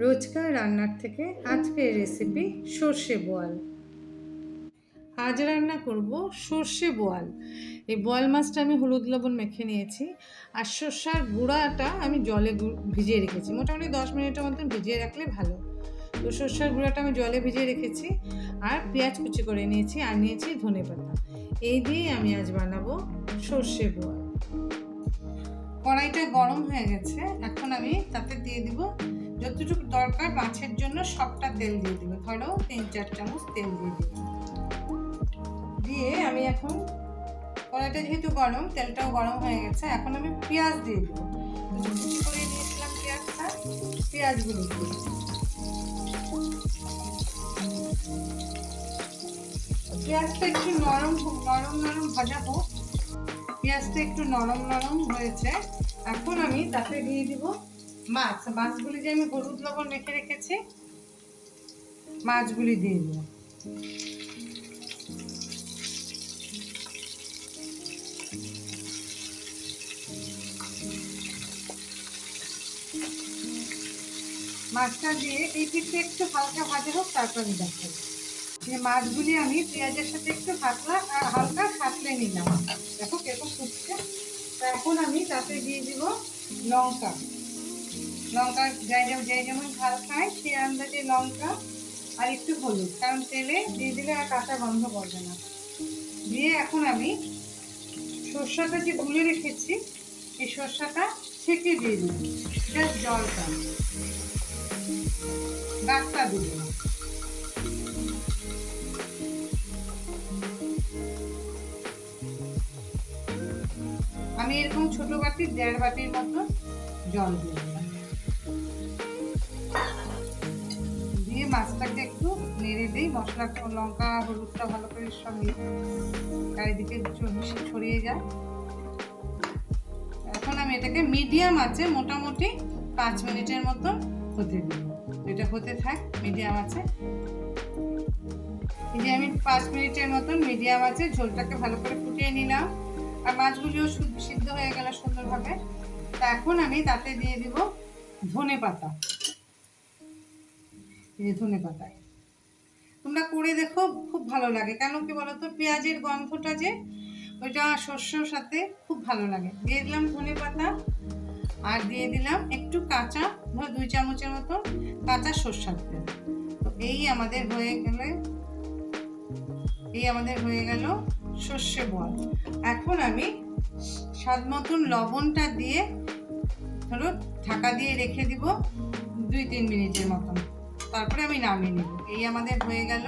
রোজকার রান্নার থেকে আজকের রেসিপি সর্ষে বোয়াল। আজ রান্না করব সর্ষে বোয়াল। এই বোয়াল মাছটা আমি হলুদ লবণ মেখে নিয়েছি, আর সর্ষার গুঁড়াটা আমি জলে ভিজিয়ে রেখেছি, মোটামুটি 10 মিনিটের মতন ভিজিয়ে রাখলে ভালো। তো সর্ষার গুঁড়াটা আমি জলে ভিজিয়ে রেখেছি, আর পেঁয়াজ কুচি করে নিয়েছি, আর নিয়েছি ধনেপাতা। এই দিয়ে আমি আজ বানাবো সর্ষে বোয়াল। কড়াইটা গরম হয়ে গেছে, এখন আমি তাতে দিয়ে দিব যতটুকু দরকার মাছের জন্য সবটা তেল দিয়ে দিব। ধরো 3-4 চামচ তেল দিয়ে দিব। দিয়ে আমি এখন কড়াইটা যেহেতু গরম, তেলটাও গরম হয়ে গেছে, এখন আমি পেঁয়াজ দিয়ে দিব। কুচি করে নিয়েছিলাম পেঁয়াজটা, পেঁয়াজগুলো দিয়ে দিব। পেঁয়াজটা একটু নরম ভাজা হোক। পেঁয়াজটা একটু নরম হয়েছে, এখন আমি তাতে দিয়ে দিব মাছগুলি যে আমি হলুদ লবণ মেখে রেখেছি, মাছগুলি দিয়ে দিব। মাছটা দিয়ে এই পিঠে একটু হালকা ভাজা হোক, তারপর আমি দেখাবো। যে মাছগুলি আমি পেঁয়াজের সাথে একটু হালকা সাঁতলে নিলাম। দেখো কেরকম ফুটছে। এখন আমি তাতে দিয়ে দিব লঙ্কা যে যেমন ঝাল খায় সেই আন্দাজে লঙ্কা, আর একটু হলুদ, কারণ তেলে দিয়ে দিলে আর কাঁচা গন্ধ করবে না। দিয়ে এখন আমি সর্ষাটা যে গুলে রেখেছি, এই সর্ষাটা ছেঁকে দিয়ে দিব। জলটা গাছটা দিব। আমি এরকম ছোট বাটির 1.5 বাটির মতো জল দিয়ে দিলাম। দিয়ে মাছটাকে একটু নেড়ে দিই। মশলা লঙ্কা হলুদটা ভালো করে সব চারিদিকে ছড়িয়ে যায়। এখন আমি এটাকে মিডিয়াম আছে মোটামুটি 5 মিনিটের মতো হতে দিই। এটা হতে থাক মিডিয়াম আছে। এই যে আমি 5 মিনিটের মতন মিডিয়াম আছে ঝোলটাকে ভালো করে ফুটিয়ে নিলাম, আর মাছগুলিও সিদ্ধ হয়ে গেল সুন্দরভাবে। তা এখন আমি তাতে দিয়ে দিব ধনেপাতা। এই যে ধনেপাতা তোমরা করে দেখো, খুব ভালো লাগে। কেন কি বলতো, পেঁয়াজের গন্ধটা যে ওইটা সর্ষের সাথে খুব ভালো লাগে। দিয়ে দিলাম ধনেপাতা, আর দিয়ে দিলাম একটু কাঁচা, ধরো 2 চামচের মতো কাঁচা সর্ষের তেল। তো এই আমাদের হয়ে গেল সর্ষে বোয়াল। এখন আমি স্বাদ মতন লবণটা দিয়ে ধরো ঢাকা দিয়ে রেখে দিব 2-3 মিনিটের মতন, তারপরে আমি নামিয়ে নেব। এই আমাদের হয়ে গেল।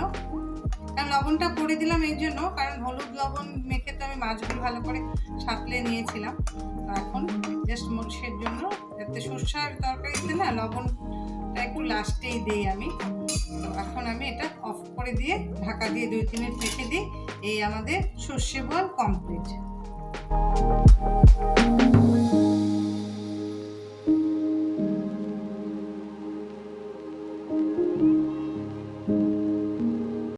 কারণ লবণটা পরে দিলাম এই জন্য, কারণ হলুদ লবণ মেখে তো আমি মাছগুলো ভালো করে সাঁতলে নিয়েছিলাম। তো এখন জাস্ট মরিচের জন্য, যাতে সর্ষার তরকারিতে না লবণটা একটু লাস্টেই দিই আমি। তো এখন আমি এটা অফ করে দিয়ে ঢাকা দিয়ে 2-3 মিনিট রেখে দিই। এই আমাদের সর্ষে বোয়াল কমপ্লিট।